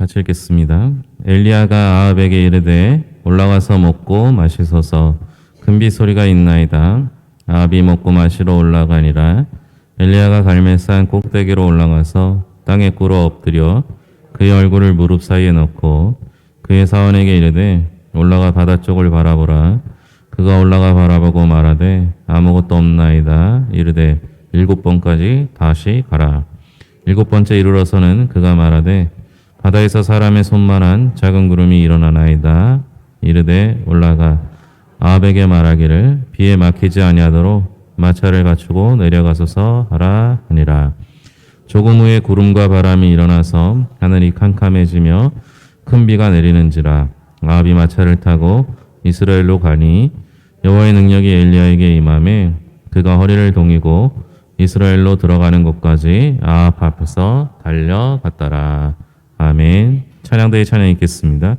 같이 읽겠습니다. 엘리야가 아합에게 이르되 올라가서 먹고 마시소서. 큰 비 소리가 있나이다. 아합이 먹고 마시러 올라가니라. 엘리야가 갈멜산 꼭대기로 올라가서 땅에 꿇어 엎드려 그의 얼굴을 무릎 사이에 넣고 그의 사원에게 이르되 올라가 바다 쪽을 바라보라. 그가 올라가 바라보고 말하되 아무것도 없나이다. 이르되 7번까지 다시 가라. 7번째 이르러서는 그가 말하되 바다에서 사람의 손만한 작은 구름이 일어나나이다. 이르되 올라가 아합에게 말하기를 비에 막히지 아니하도록 마차를 갖추고 내려가소서 하라 하니라. 조금 후에 구름과 바람이 일어나서 하늘이 캄캄해지며 큰 비가 내리는지라. 아합이 마차를 타고 이스라엘로 가니 여호와의 능력이 엘리야에게 임하매 그가 허리를 동이고 이스라엘로 들어가는 곳까지 아합 앞에서 달려갔더라. 아멘. 찬양대의 찬양 읽겠습니다.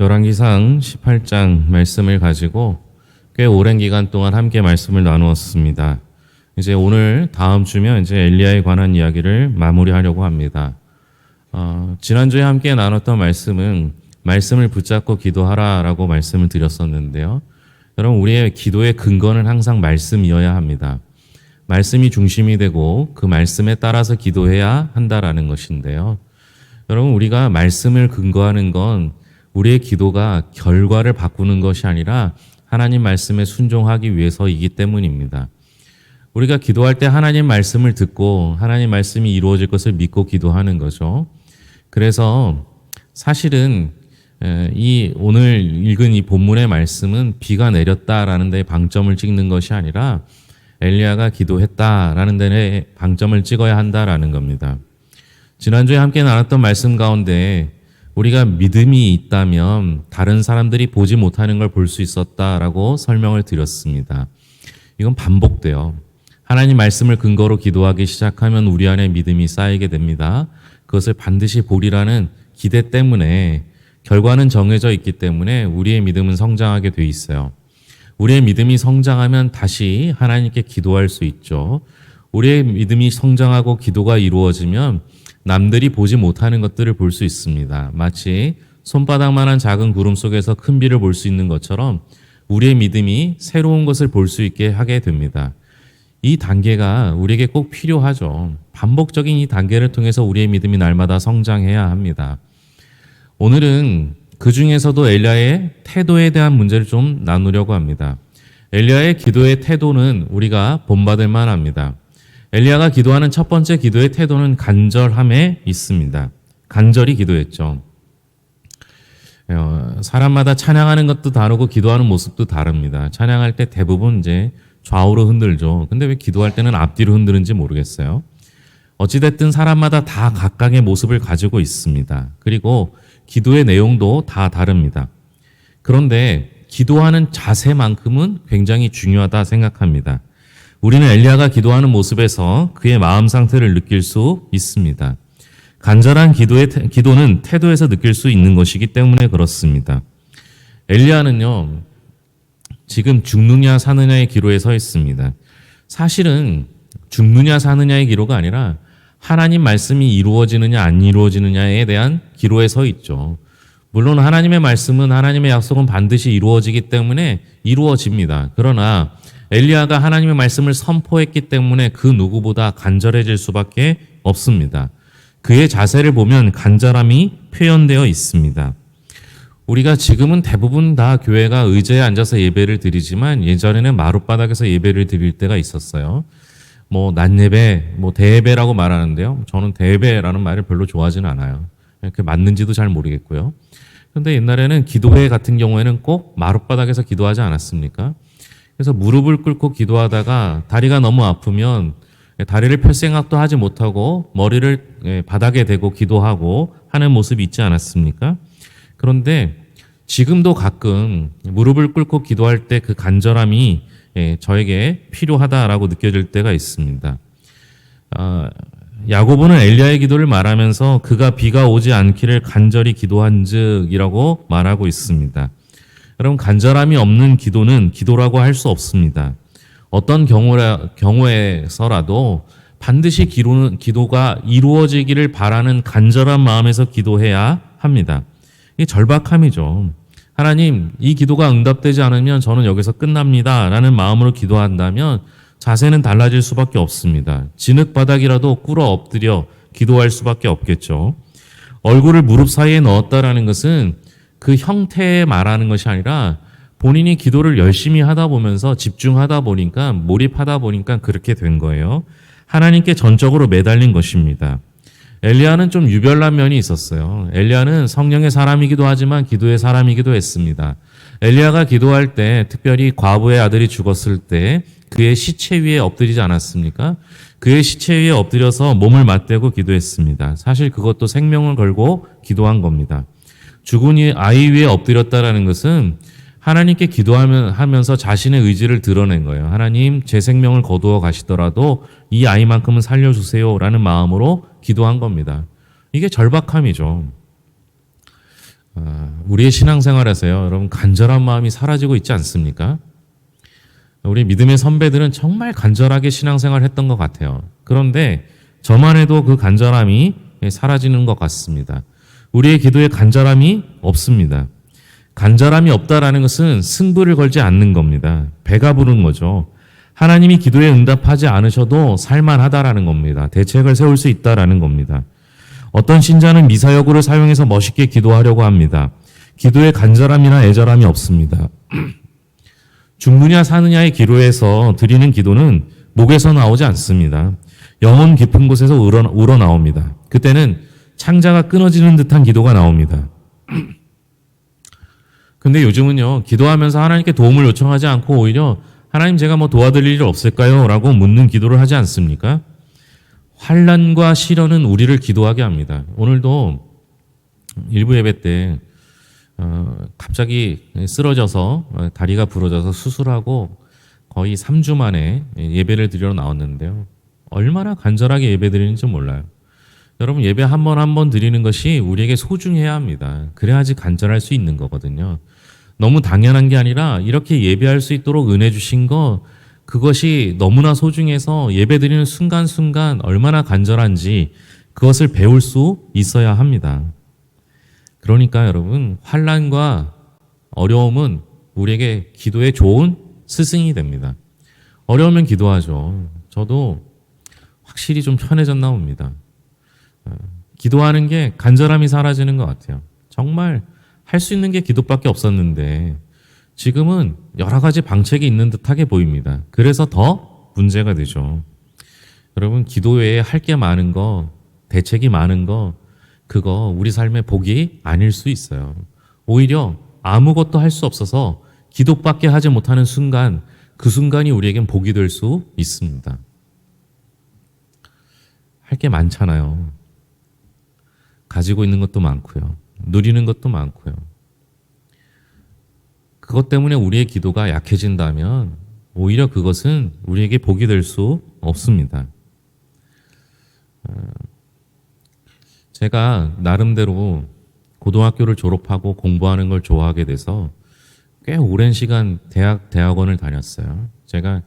열왕기상 18장 말씀을 가지고 꽤 오랜 기간 동안 함께 말씀을 나누었습니다. 이제 오늘 다음 주면 이제 엘리야에 관한 이야기를 마무리하려고 합니다. 지난주에 함께 나눴던 말씀은 말씀을 붙잡고 기도하라라고 말씀을 드렸었는데요. 여러분, 우리의 기도의 근거는 항상 말씀이어야 합니다. 말씀이 중심이 되고 그 말씀에 따라서 기도해야 한다라는 것인데요. 여러분, 우리가 말씀을 근거하는 건 우리의 기도가 결과를 바꾸는 것이 아니라 하나님 말씀에 순종하기 위해서이기 때문입니다. 우리가 기도할 때 하나님 말씀을 듣고 하나님 말씀이 이루어질 것을 믿고 기도하는 거죠. 그래서 사실은 이 오늘 읽은 이 본문의 말씀은 비가 내렸다라는 데 방점을 찍는 것이 아니라 엘리야가 기도했다라는 데 방점을 찍어야 한다라는 겁니다. 지난주에 함께 나눴던 말씀 가운데 우리가 믿음이 있다면 다른 사람들이 보지 못하는 걸 볼 수 있었다라고 설명을 드렸습니다. 이건 반복돼요. 하나님 말씀을 근거로 기도하기 시작하면 우리 안에 믿음이 쌓이게 됩니다. 그것을 반드시 보리라는 기대 때문에 결과는 정해져 있기 때문에 우리의 믿음은 성장하게 돼 있어요. 우리의 믿음이 성장하면 다시 하나님께 기도할 수 있죠. 우리의 믿음이 성장하고 기도가 이루어지면 남들이 보지 못하는 것들을 볼 수 있습니다. 마치 손바닥만한 작은 구름 속에서 큰 비를 볼 수 있는 것처럼 우리의 믿음이 새로운 것을 볼 수 있게 하게 됩니다. 이 단계가 우리에게 꼭 필요하죠. 반복적인 이 단계를 통해서 우리의 믿음이 날마다 성장해야 합니다. 오늘은 그 중에서도 엘리야의 태도에 대한 문제를 좀 나누려고 합니다. 엘리야의 기도의 태도는 우리가 본받을 만합니다. 엘리야가 기도하는 첫 번째 기도의 태도는 간절함에 있습니다. 간절히 기도했죠. 사람마다 찬양하는 것도 다르고 기도하는 모습도 다릅니다. 찬양할 때 대부분 이제 좌우로 흔들죠. 근데 왜 기도할 때는 앞뒤로 흔드는지 모르겠어요. 어찌됐든 사람마다 다 각각의 모습을 가지고 있습니다. 그리고 기도의 내용도 다 다릅니다. 그런데 기도하는 자세만큼은 굉장히 중요하다 생각합니다. 우리는 엘리야가 기도하는 모습에서 그의 마음 상태를 느낄 수 있습니다. 간절한 기도는 태도에서 느낄 수 있는 것이기 때문에 그렇습니다. 엘리야는요, 지금 죽느냐 사느냐의 기로에 서 있습니다. 사실은 죽느냐 사느냐의 기로가 아니라 하나님 말씀이 이루어지느냐 안 이루어지느냐에 대한 기로에 서 있죠. 물론 하나님의 말씀은 하나님의 약속은 반드시 이루어지기 때문에 이루어집니다. 그러나 엘리야가 하나님의 말씀을 선포했기 때문에 그 누구보다 간절해질 수밖에 없습니다. 그의 자세를 보면 간절함이 표현되어 있습니다. 우리가 지금은 대부분 다 교회가 의자에 앉아서 예배를 드리지만 예전에는 마룻바닥에서 예배를 드릴 때가 있었어요. 낮예배, 대예배라고 말하는데요. 저는 대예배라는 말을 별로 좋아하지는 않아요. 그게 맞는지도 잘 모르겠고요. 그런데 옛날에는 기도회 같은 경우에는 꼭 마룻바닥에서 기도하지 않았습니까? 그래서 무릎을 꿇고 기도하다가 다리가 너무 아프면 다리를 펼 생각도 하지 못하고 머리를 바닥에 대고 기도하고 하는 모습이 있지 않았습니까? 그런데 지금도 가끔 무릎을 꿇고 기도할 때 그 간절함이 저에게 필요하다라고 느껴질 때가 있습니다. 야고보는 엘리야의 기도를 말하면서 그가 비가 오지 않기를 간절히 기도한즉이라고 말하고 있습니다. 여러분, 간절함이 없는 기도는 기도라고 할 수 없습니다. 어떤 경우에서라도 반드시 기도가 이루어지기를 바라는 간절한 마음에서 기도해야 합니다. 이게 절박함이죠. 하나님, 이 기도가 응답되지 않으면 저는 여기서 끝납니다 라는 마음으로 기도한다면 자세는 달라질 수밖에 없습니다. 진흙바닥이라도 꿇어 엎드려 기도할 수밖에 없겠죠. 얼굴을 무릎 사이에 넣었다라는 것은 그 형태에 말하는 것이 아니라 본인이 기도를 열심히 하다 보면서 집중하다 보니까 몰입하다 보니까 그렇게 된 거예요. 하나님께 전적으로 매달린 것입니다. 엘리야는 좀 유별난 면이 있었어요. 엘리야는 성령의 사람이기도 하지만 기도의 사람이기도 했습니다. 엘리야가 기도할 때 특별히 과부의 아들이 죽었을 때 그의 시체 위에 엎드리지 않았습니까? 그의 시체 위에 엎드려서 몸을 맞대고 기도했습니다. 사실 그것도 생명을 걸고 기도한 겁니다. 죽은 아이 위에 엎드렸다라는 것은 하나님께 기도하면서 자신의 의지를 드러낸 거예요. 하나님, 제 생명을 거두어 가시더라도 이 아이만큼은 살려주세요 라는 마음으로 기도한 겁니다. 이게 절박함이죠. 우리의 신앙생활에서요, 여러분, 간절한 마음이 사라지고 있지 않습니까? 우리 믿음의 선배들은 정말 간절하게 신앙생활을 했던 것 같아요. 그런데 저만 해도 그 간절함이 사라지는 것 같습니다. 우리의 기도에 간절함이 없습니다. 간절함이 없다라는 것은 승부를 걸지 않는 겁니다. 배가 부른 거죠. 하나님이 기도에 응답하지 않으셔도 살만하다라는 겁니다. 대책을 세울 수 있다라는 겁니다. 어떤 신자는 미사여구를 사용해서 멋있게 기도하려고 합니다. 기도에 간절함이나 애절함이 없습니다. 죽느냐 사느냐의 기로에서 드리는 기도는 목에서 나오지 않습니다. 영혼 깊은 곳에서 우러나옵니다. 그때는 창자가 끊어지는 듯한 기도가 나옵니다. 근데 요즘은요, 기도하면서 하나님께 도움을 요청하지 않고 오히려 하나님 제가 뭐 도와드릴 일 없을까요? 라고 묻는 기도를 하지 않습니까? 환난과 시련은 우리를 기도하게 합니다. 오늘도 일부 예배 때 갑자기 쓰러져서 다리가 부러져서 수술하고 거의 3주 만에 예배를 드리러 나왔는데요. 얼마나 간절하게 예배 드리는지 몰라요. 여러분, 예배 한 번 드리는 것이 우리에게 소중해야 합니다. 그래야지 간절할 수 있는 거거든요. 너무 당연한 게 아니라 이렇게 예배할 수 있도록 은혜 주신 거, 그것이 너무나 소중해서 예배 드리는 순간순간 얼마나 간절한지 그것을 배울 수 있어야 합니다. 그러니까 여러분, 환난과 어려움은 우리에게 기도에 좋은 스승이 됩니다. 어려우면 기도하죠. 저도 확실히 좀 편해졌나 봅니다. 기도하는 게 간절함이 사라지는 것 같아요. 정말 할 수 있는 게 기도밖에 없었는데 지금은 여러 가지 방책이 있는 듯하게 보입니다. 그래서 더 문제가 되죠. 여러분, 기도 외에 할 게 많은 거, 대책이 많은 거, 그거 우리 삶의 복이 아닐 수 있어요. 오히려 아무것도 할 수 없어서 기도밖에 하지 못하는 순간, 그 순간이 우리에겐 복이 될 수 있습니다. 할 게 많잖아요. 가지고 있는 것도 많고요. 누리는 것도 많고요. 그것 때문에 우리의 기도가 약해진다면 오히려 그것은 우리에게 복이 될 수 없습니다. 제가 나름대로 고등학교를 졸업하고 공부하는 걸 좋아하게 돼서 꽤 오랜 시간 대학원을 다녔어요. 제가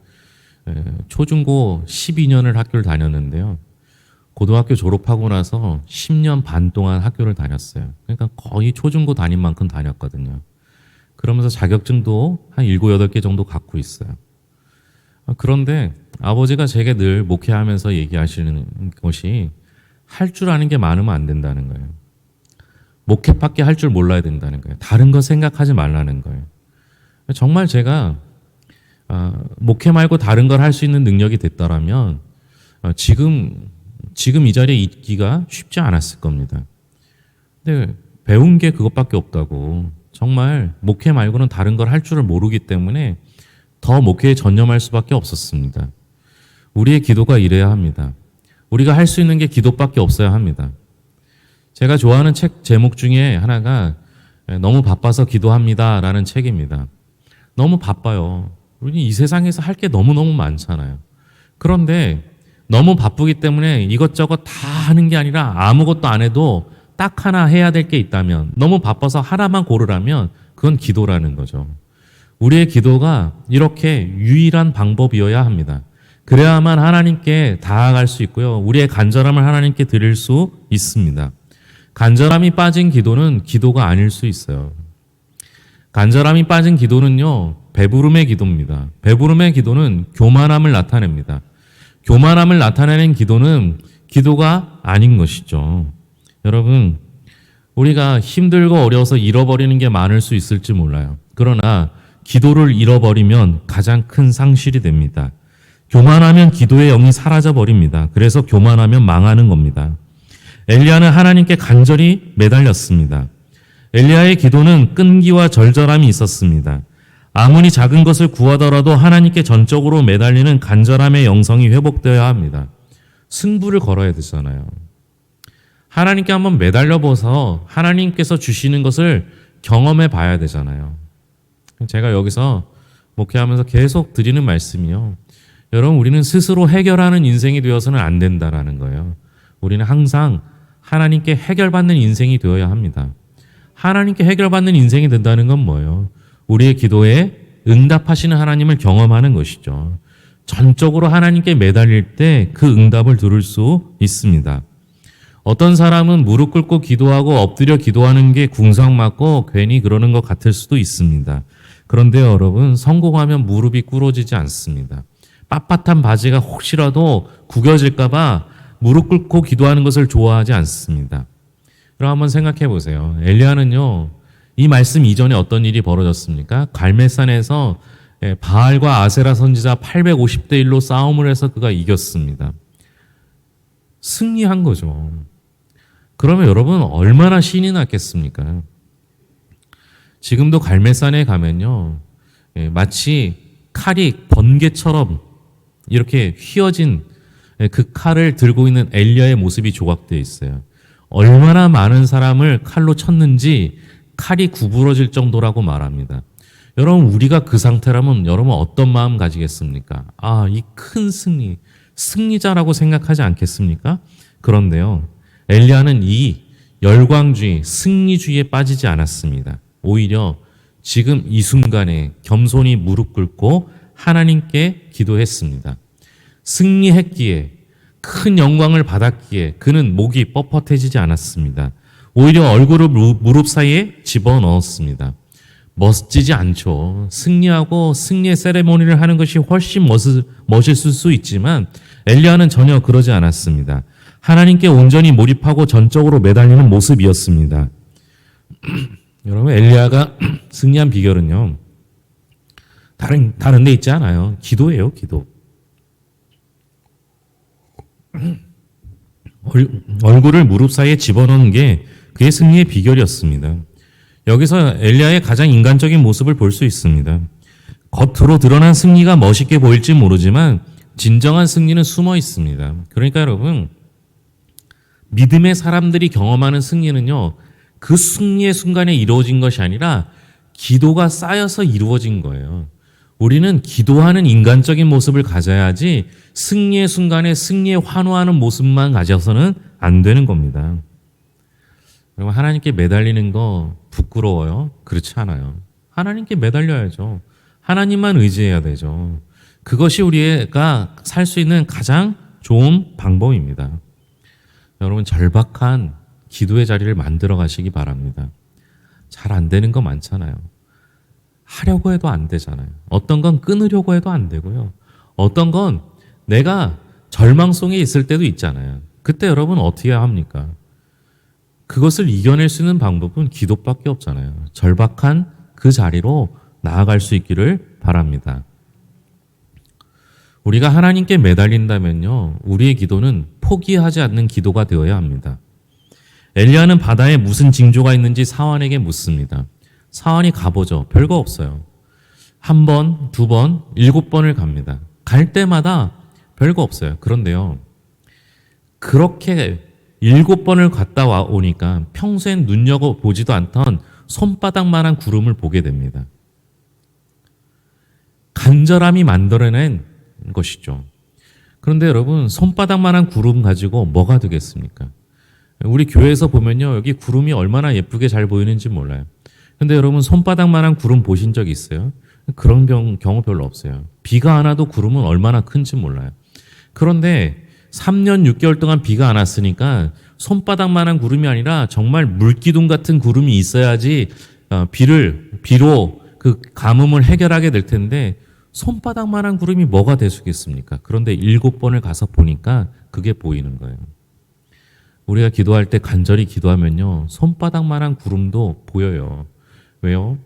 초중고 12년을 학교를 다녔는데요. 고등학교 졸업하고 나서 10년 반 동안 학교를 다녔어요. 그러니까 거의 초중고 담임 만큼 다녔거든요. 그러면서 자격증도 한 7, 8개 정도 갖고 있어요. 그런데 아버지가 제게 늘 목회하면서 얘기하시는 것이 할 줄 아는 게 많으면 안 된다는 거예요. 목회밖에 할 줄 몰라야 된다는 거예요. 다른 거 생각하지 말라는 거예요. 정말 제가 목회 말고 다른 걸 할 수 있는 능력이 됐더라면 지금 이 자리에 있기가 쉽지 않았을 겁니다. 근데 배운 게 그것밖에 없다고. 정말 목회 말고는 다른 걸 할 줄을 모르기 때문에 더 목회에 전념할 수밖에 없었습니다. 우리의 기도가 이래야 합니다. 우리가 할 수 있는 게 기도밖에 없어야 합니다. 제가 좋아하는 책 제목 중에 하나가 너무 바빠서 기도합니다 라는 책입니다. 너무 바빠요. 우리 이 세상에서 할 게 너무너무 많잖아요. 그런데 너무 바쁘기 때문에 이것저것 다 하는 게 아니라 아무것도 안 해도 딱 하나 해야 될 게 있다면, 너무 바빠서 하나만 고르라면 그건 기도라는 거죠. 우리의 기도가 이렇게 유일한 방법이어야 합니다. 그래야만 하나님께 다가갈 수 있고요. 우리의 간절함을 하나님께 드릴 수 있습니다. 간절함이 빠진 기도는 기도가 아닐 수 있어요. 간절함이 빠진 기도는요, 배부름의 기도입니다. 배부름의 기도는 교만함을 나타냅니다. 교만함을 나타내는 기도는 기도가 아닌 것이죠. 여러분, 우리가 힘들고 어려워서 잃어버리는 게 많을 수 있을지 몰라요. 그러나 기도를 잃어버리면 가장 큰 상실이 됩니다. 교만하면 기도의 영이 사라져 버립니다. 그래서 교만하면 망하는 겁니다. 엘리야는 하나님께 간절히 매달렸습니다. 엘리야의 기도는 끈기와 절절함이 있었습니다. 아무리 작은 것을 구하더라도 하나님께 전적으로 매달리는 간절함의 영성이 회복되어야 합니다. 승부를 걸어야 되잖아요. 하나님께 한번 매달려보서 하나님께서 주시는 것을 경험해 봐야 되잖아요. 제가 여기서 목회하면서 계속 드리는 말씀이요. 여러분, 우리는 스스로 해결하는 인생이 되어서는 안 된다라는 거예요. 우리는 항상 하나님께 해결받는 인생이 되어야 합니다. 하나님께 해결받는 인생이 된다는 건 뭐예요? 우리의 기도에 응답하시는 하나님을 경험하는 것이죠. 전적으로 하나님께 매달릴 때 그 응답을 들을 수 있습니다. 어떤 사람은 무릎 꿇고 기도하고 엎드려 기도하는 게 궁상맞고 괜히 그러는 것 같을 수도 있습니다. 그런데 여러분, 성공하면 무릎이 꿇어지지 않습니다. 빳빳한 바지가 혹시라도 구겨질까 봐 무릎 꿇고 기도하는 것을 좋아하지 않습니다. 그럼 한번 생각해 보세요. 엘리야는요, 이 말씀 이전에 어떤 일이 벌어졌습니까? 갈멜산에서 바알과 아세라 선지자 850대 1로 싸움을 해서 그가 이겼습니다. 승리한 거죠. 그러면 여러분 얼마나 신이 났겠습니까? 지금도 갈멜산에 가면요, 마치 칼이 번개처럼 이렇게 휘어진 그 칼을 들고 있는 엘리야의 모습이 조각되어 있어요. 얼마나 많은 사람을 칼로 쳤는지 칼이 구부러질 정도라고 말합니다. 여러분, 우리가 그 상태라면 여러분 어떤 마음 가지겠습니까? 아, 이 큰 승리자라고 생각하지 않겠습니까? 그런데요, 엘리야는 이 열광주의, 승리주의에 빠지지 않았습니다. 오히려 지금 이 순간에 겸손히 무릎 꿇고 하나님께 기도했습니다. 승리했기에, 큰 영광을 받았기에 그는 목이 뻣뻣해지지 않았습니다. 오히려 얼굴을 무릎 사이에 집어넣었습니다. 멋지지 않죠. 승리하고 승리의 세레모니를 하는 것이 훨씬 멋있을 수 있지만 엘리야는 전혀 그러지 않았습니다. 하나님께 온전히 몰입하고 전적으로 매달리는 모습이었습니다. 여러분, 엘리야가 승리한 비결은요, 다른 데 있지 않아요. 기도예요, 기도. 얼굴을 무릎 사이에 집어넣는 게 그의 승리의 비결이었습니다. 여기서 엘리야의 가장 인간적인 모습을 볼 수 있습니다. 겉으로 드러난 승리가 멋있게 보일지 모르지만 진정한 승리는 숨어 있습니다. 그러니까 여러분, 믿음의 사람들이 경험하는 승리는요, 그 승리의 순간에 이루어진 것이 아니라 기도가 쌓여서 이루어진 거예요. 우리는 기도하는 인간적인 모습을 가져야지 승리의 순간에 승리에 환호하는 모습만 가져서는 안 되는 겁니다. 여러분, 하나님께 매달리는 거 부끄러워요? 그렇지 않아요. 하나님께 매달려야죠. 하나님만 의지해야 되죠. 그것이 우리가 살 수 있는 가장 좋은 방법입니다. 여러분, 절박한 기도의 자리를 만들어 가시기 바랍니다. 잘 안 되는 거 많잖아요. 하려고 해도 안 되잖아요. 어떤 건 끊으려고 해도 안 되고요. 어떤 건 내가 절망성에 있을 때도 있잖아요. 그때 여러분 어떻게 합니까? 그것을 이겨낼 수 있는 방법은 기도밖에 없잖아요. 절박한 그 자리로 나아갈 수 있기를 바랍니다. 우리가 하나님께 매달린다면요, 우리의 기도는 포기하지 않는 기도가 되어야 합니다. 엘리야는 바다에 무슨 징조가 있는지 사환에게 묻습니다. 사환이 가보죠. 별거 없어요. 한 번, 두 번, 7번을 갑니다. 갈 때마다 별거 없어요. 그런데요, 그렇게 7번을 갔다 오니까 평소엔 눈여겨보지도 않던 손바닥만한 구름을 보게 됩니다. 간절함이 만들어낸 것이죠. 그런데 여러분, 손바닥만한 구름 가지고 뭐가 되겠습니까? 우리 교회에서 보면요, 여기 구름이 얼마나 예쁘게 잘 보이는지 몰라요. 근데 여러분, 손바닥만한 구름 보신 적 있어요? 그런 경우 별로 없어요. 비가 안 와도 구름은 얼마나 큰지 몰라요. 그런데 3년 6개월 동안 비가 안 왔으니까 손바닥만한 구름이 아니라 정말 물기둥 같은 구름이 있어야지 비로 그 가뭄을 해결하게 될 텐데 손바닥만한 구름이 뭐가 되수겠습니까? 그런데 7번을 가서 보니까 그게 보이는 거예요. 우리가 기도할 때 간절히 기도하면요, 손바닥만한 구름도 보여요. 왜요?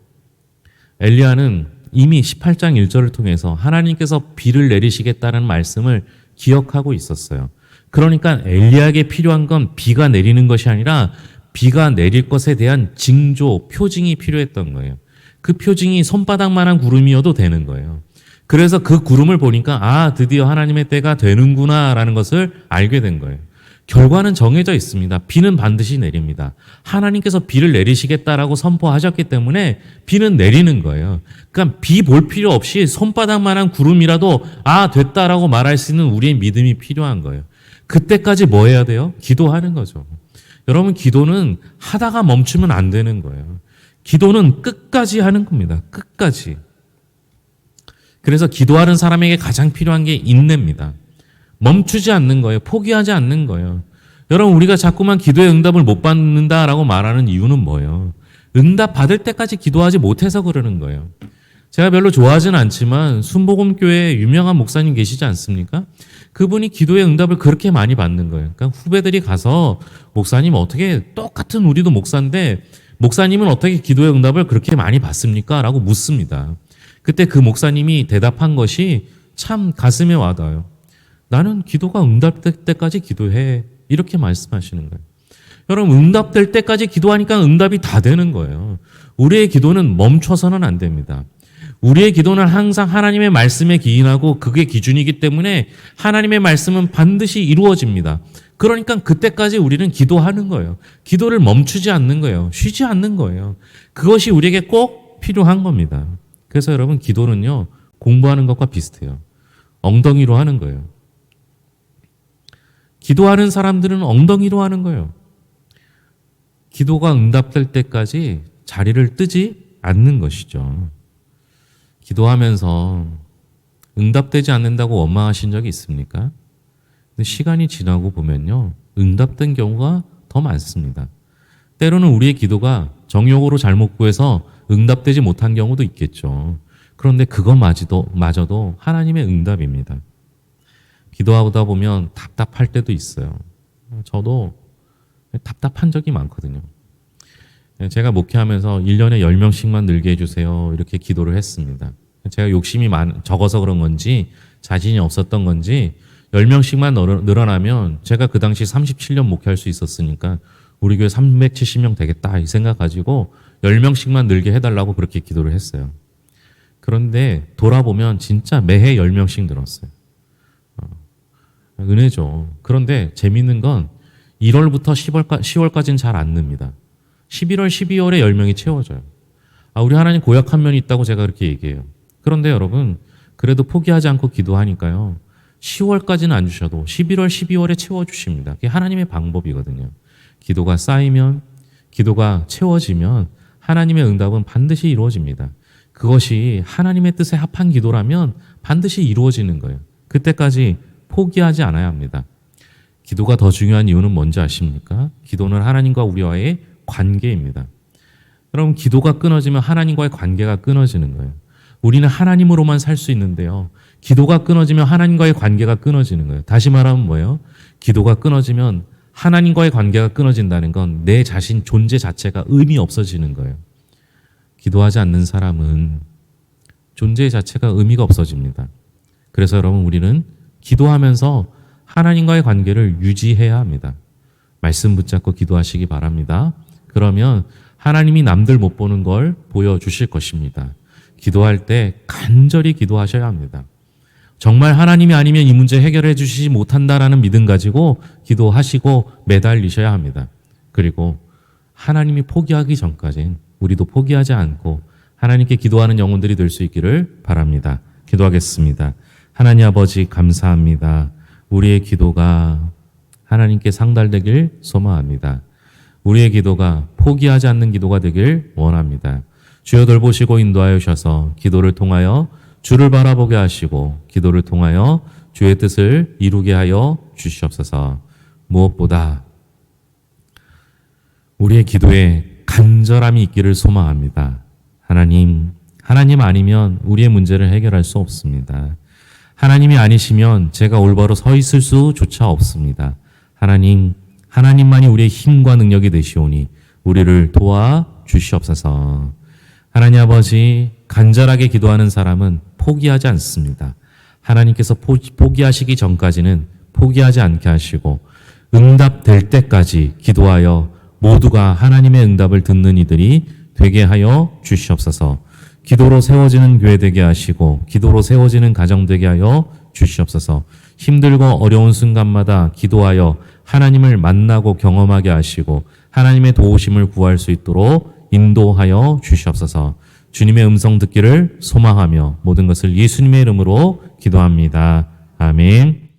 엘리야는 이미 18장 1절을 통해서 하나님께서 비를 내리시겠다는 말씀을 기억하고 있었어요. 그러니까 엘리야에게 필요한 건 비가 내리는 것이 아니라 비가 내릴 것에 대한 징조, 표징이 필요했던 거예요. 그 표징이 손바닥만한 구름이어도 되는 거예요. 그래서 그 구름을 보니까 아, 드디어 하나님의 때가 되는구나라는 것을 알게 된 거예요. 결과는 정해져 있습니다. 비는 반드시 내립니다. 하나님께서 비를 내리시겠다라고 선포하셨기 때문에 비는 내리는 거예요. 그러니까 비 볼 필요 없이 손바닥만한 구름이라도 아, 됐다라고 말할 수 있는 우리의 믿음이 필요한 거예요. 그때까지 뭐 해야 돼요? 기도하는 거죠. 여러분, 기도는 하다가 멈추면 안 되는 거예요. 기도는 끝까지 하는 겁니다. 끝까지. 그래서 기도하는 사람에게 가장 필요한 게 인내입니다. 멈추지 않는 거예요. 포기하지 않는 거예요. 여러분, 우리가 자꾸만 기도의 응답을 못 받는다라고 말하는 이유는 뭐예요? 응답 받을 때까지 기도하지 못해서 그러는 거예요. 제가 별로 좋아하진 않지만 순복음교회에 유명한 목사님 계시지 않습니까? 그분이 기도의 응답을 그렇게 많이 받는 거예요. 그러니까 후배들이 가서 목사님 어떻게 똑같은 우리도 목사인데 목사님은 어떻게 기도의 응답을 그렇게 많이 받습니까? 라고 묻습니다. 그때 그 목사님이 대답한 것이 참 가슴에 와닿아요. 나는 기도가 응답될 때까지 기도해. 이렇게 말씀하시는 거예요. 여러분, 응답될 때까지 기도하니까 응답이 다 되는 거예요. 우리의 기도는 멈춰서는 안 됩니다. 우리의 기도는 항상 하나님의 말씀에 기인하고 그게 기준이기 때문에 하나님의 말씀은 반드시 이루어집니다. 그러니까 그때까지 우리는 기도하는 거예요. 기도를 멈추지 않는 거예요. 쉬지 않는 거예요. 그것이 우리에게 꼭 필요한 겁니다. 그래서 여러분, 기도는요, 공부하는 것과 비슷해요. 엉덩이로 하는 거예요. 기도하는 사람들은 엉덩이로 하는 거예요. 기도가 응답될 때까지 자리를 뜨지 않는 것이죠. 기도하면서 응답되지 않는다고 원망하신 적이 있습니까? 근데 시간이 지나고 보면요, 응답된 경우가 더 많습니다. 때로는 우리의 기도가 정욕으로 잘못 구해서 응답되지 못한 경우도 있겠죠. 그런데 그것마저도 하나님의 응답입니다. 기도하다 보면 답답할 때도 있어요. 저도 답답한 적이 많거든요. 제가 목회하면서 1년에 10명씩만 늘게 해주세요. 이렇게 기도를 했습니다. 제가 욕심이 적어서 그런 건지 자신이 없었던 건지 10명씩만 늘어나면 제가 그 당시 37년 목회할 수 있었으니까 우리 교회 370명 되겠다 이 생각 가지고 10명씩만 늘게 해달라고 그렇게 기도를 했어요. 그런데 돌아보면 진짜 매해 10명씩 늘었어요. 은혜죠. 그런데 재밌는 건 1월부터 10월까지는 잘 안 늡니다. 11월, 12월에 10명이 채워져요. 우리 하나님 고약한 면이 있다고 제가 그렇게 얘기해요. 그런데 여러분, 그래도 포기하지 않고 기도하니까요. 10월까지는 안 주셔도 11월, 12월에 채워주십니다. 그게 하나님의 방법이거든요. 기도가 쌓이면, 기도가 채워지면 하나님의 응답은 반드시 이루어집니다. 그것이 하나님의 뜻에 합한 기도라면 반드시 이루어지는 거예요. 그때까지 포기하지 않아야 합니다. 기도가 더 중요한 이유는 뭔지 아십니까? 기도는 하나님과 우리와의 관계입니다. 여러분, 기도가 끊어지면 하나님과의 관계가 끊어지는 거예요. 우리는 하나님으로만 살 수 있는데요. 기도가 끊어지면 하나님과의 관계가 끊어지는 거예요. 다시 말하면 뭐예요? 기도가 끊어지면 하나님과의 관계가 끊어진다는 건 내 자신 존재 자체가 의미 없어지는 거예요. 기도하지 않는 사람은 존재 자체가 의미가 없어집니다. 그래서 여러분, 우리는 기도하면서 하나님과의 관계를 유지해야 합니다. 말씀 붙잡고 기도하시기 바랍니다. 그러면 하나님이 남들 못 보는 걸 보여주실 것입니다. 기도할 때 간절히 기도하셔야 합니다. 정말 하나님이 아니면 이 문제 해결해 주시지 못한다라는 믿음 가지고 기도하시고 매달리셔야 합니다. 그리고 하나님이 포기하기 전까지는 우리도 포기하지 않고 하나님께 기도하는 영혼들이 될 수 있기를 바랍니다. 기도하겠습니다. 하나님 아버지, 감사합니다. 우리의 기도가 하나님께 상달되길 소망합니다. 우리의 기도가 포기하지 않는 기도가 되길 원합니다. 주여 돌보시고 인도하여 주셔서 기도를 통하여 주를 바라보게 하시고 기도를 통하여 주의 뜻을 이루게 하여 주시옵소서. 무엇보다 우리의 기도에 간절함이 있기를 소망합니다. 하나님 아니면 우리의 문제를 해결할 수 없습니다. 하나님이 아니시면 제가 올바로 서 있을 수조차 없습니다. 하나님만이 우리의 힘과 능력이 되시오니 우리를 도와 주시옵소서. 하나님 아버지, 간절하게 기도하는 사람은 포기하지 않습니다. 하나님께서 포기하시기 전까지는 포기하지 않게 하시고 응답될 때까지 기도하여 모두가 하나님의 응답을 듣는 이들이 되게 하여 주시옵소서. 기도로 세워지는 교회 되게 하시고 기도로 세워지는 가정 되게 하여 주시옵소서. 힘들고 어려운 순간마다 기도하여 하나님을 만나고 경험하게 하시고 하나님의 도우심을 구할 수 있도록 인도하여 주시옵소서. 주님의 음성 듣기를 소망하며 모든 것을 예수님의 이름으로 기도합니다. 아멘.